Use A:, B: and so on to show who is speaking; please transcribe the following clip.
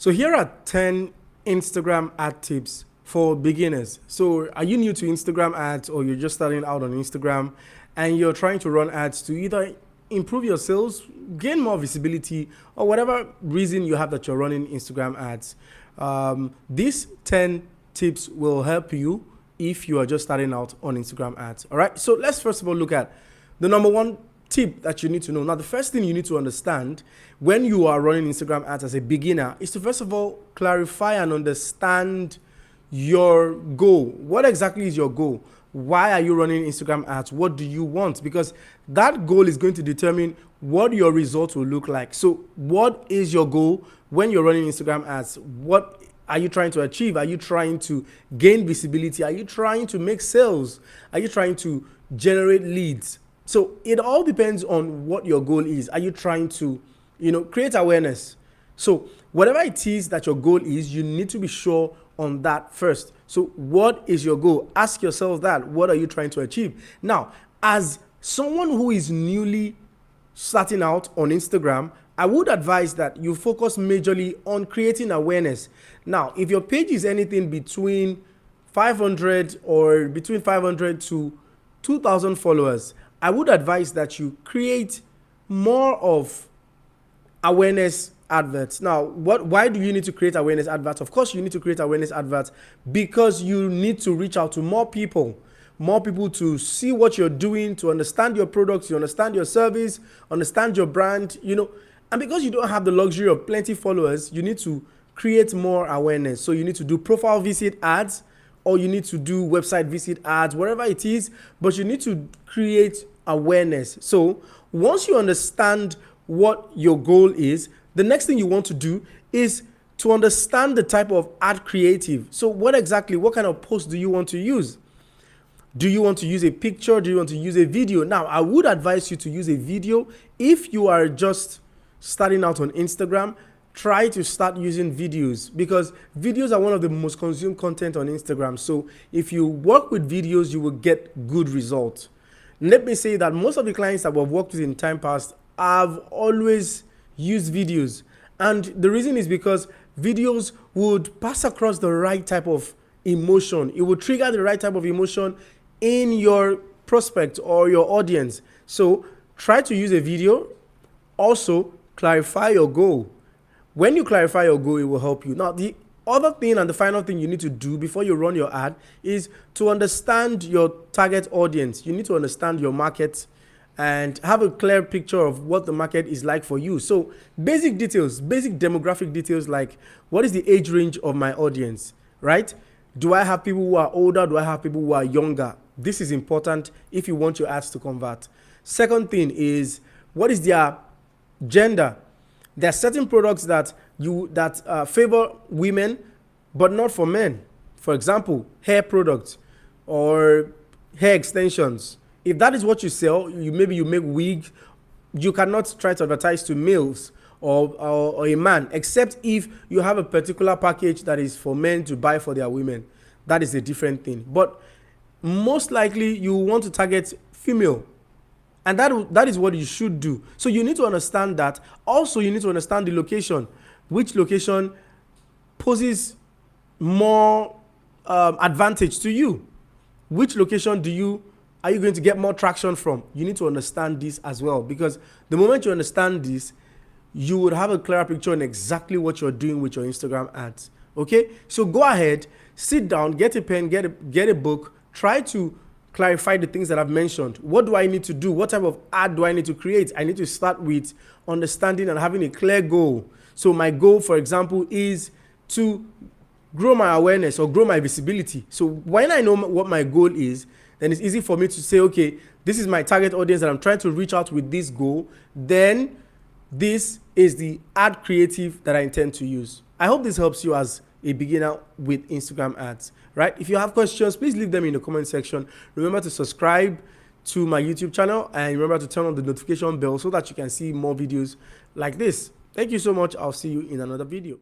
A: So here are 10 Instagram ad tips for beginners. So are you new to Instagram ads, or you're just starting out on Instagram and you're trying to run ads to either improve your sales, gain more visibility, or whatever reason you have that you're running Instagram ads? These 10 tips will help you if you are just starting out on Instagram ads. All right. So let's first of all look at the number one tip that you need to know. Now, the first thing you need to understand when you are running Instagram ads as a beginner is to first of all clarify and understand your goal. What exactly is your goal? Why are you running Instagram ads? What do you want? Because that goal is going to determine what your results will look like. So what is your goal when you're running Instagram ads? What are you trying to achieve? Are you trying to gain visibility? Are you trying to make sales? Are you trying to generate leads? So it all depends on what your goal is. Are you trying to, create awareness? So whatever it is that your goal is, you need to be sure on that first. So what is your goal? Ask yourself that. What are you trying to achieve? Now, as someone who is newly starting out on Instagram, I would advise that you focus majorly on creating awareness. Now, if your page is anything between 500 to 2,000 followers, I would advise that you create more of awareness adverts. Now, why do you need to create awareness adverts? Of course, you need to create awareness adverts because you need to reach out to more people to see what you're doing, to understand your products, to understand your service, understand your brand, and because you don't have the luxury of plenty followers, you need to create more awareness. So you need to do profile visit ads, or you need to do website visit ads, wherever it is, but you need to create awareness. So once you understand what your goal is, the next thing you want to do is to understand the type of ad creative. So what kind of post do you want to use? Do you want to use a picture? Do you want to use a video? Now, I would advise you to use a video. If you are just starting out on Instagram, try to start using videos, because videos are one of the most consumed content on Instagram. So if you work with videos, you will get good results. Let me say that most of the clients that we've worked with in time past have always used videos. And the reason is because videos would pass across the right type of emotion. It would trigger the right type of emotion in your prospect or your audience. So try to use a video. Also, clarify your goal. When you clarify your goal, it will help you. Now, the other thing and the final thing you need to do before you run your ad is to understand your target audience. You need to understand your market and have a clear picture of what the market is like for you. So basic details, basic demographic details, like what is the age range of my audience, right? Do I have people who are older? Do I have people who are younger? This is important if you want your ads to convert. Second thing is, what is their gender? There are certain products that favor women, but not for men. For example, hair products or hair extensions. If that is what you sell, maybe you make wigs, you cannot try to advertise to males or a man, except if you have a particular package that is for men to buy for their women. That is a different thing. But most likely you want to target female. And that is what you should do. So you need to understand that. Also, you need to understand the location. Which location poses more advantage to you? Which location are you going to get more traction from? You need to understand this as well, because the moment you understand this, you would have a clearer picture on exactly what you're doing with your Instagram ads. Okay? So go ahead, sit down, get a pen, get a book, try to clarify the things that I've mentioned. What do I need to do? What type of ad do I need to create? I need to start with understanding and having a clear goal. So my goal, for example, is to grow my awareness or grow my visibility. So when I know what my goal is, then it's easy for me to say, okay, this is my target audience that I'm trying to reach out with this goal. Then this is the ad creative that I intend to use. I hope this helps you as a beginner with Instagram ads, right? If you have questions, please leave them in the comment section. Remember to subscribe to my YouTube channel and remember to turn on the notification bell so that you can see more videos like this. Thank you so much. I'll see you in another video.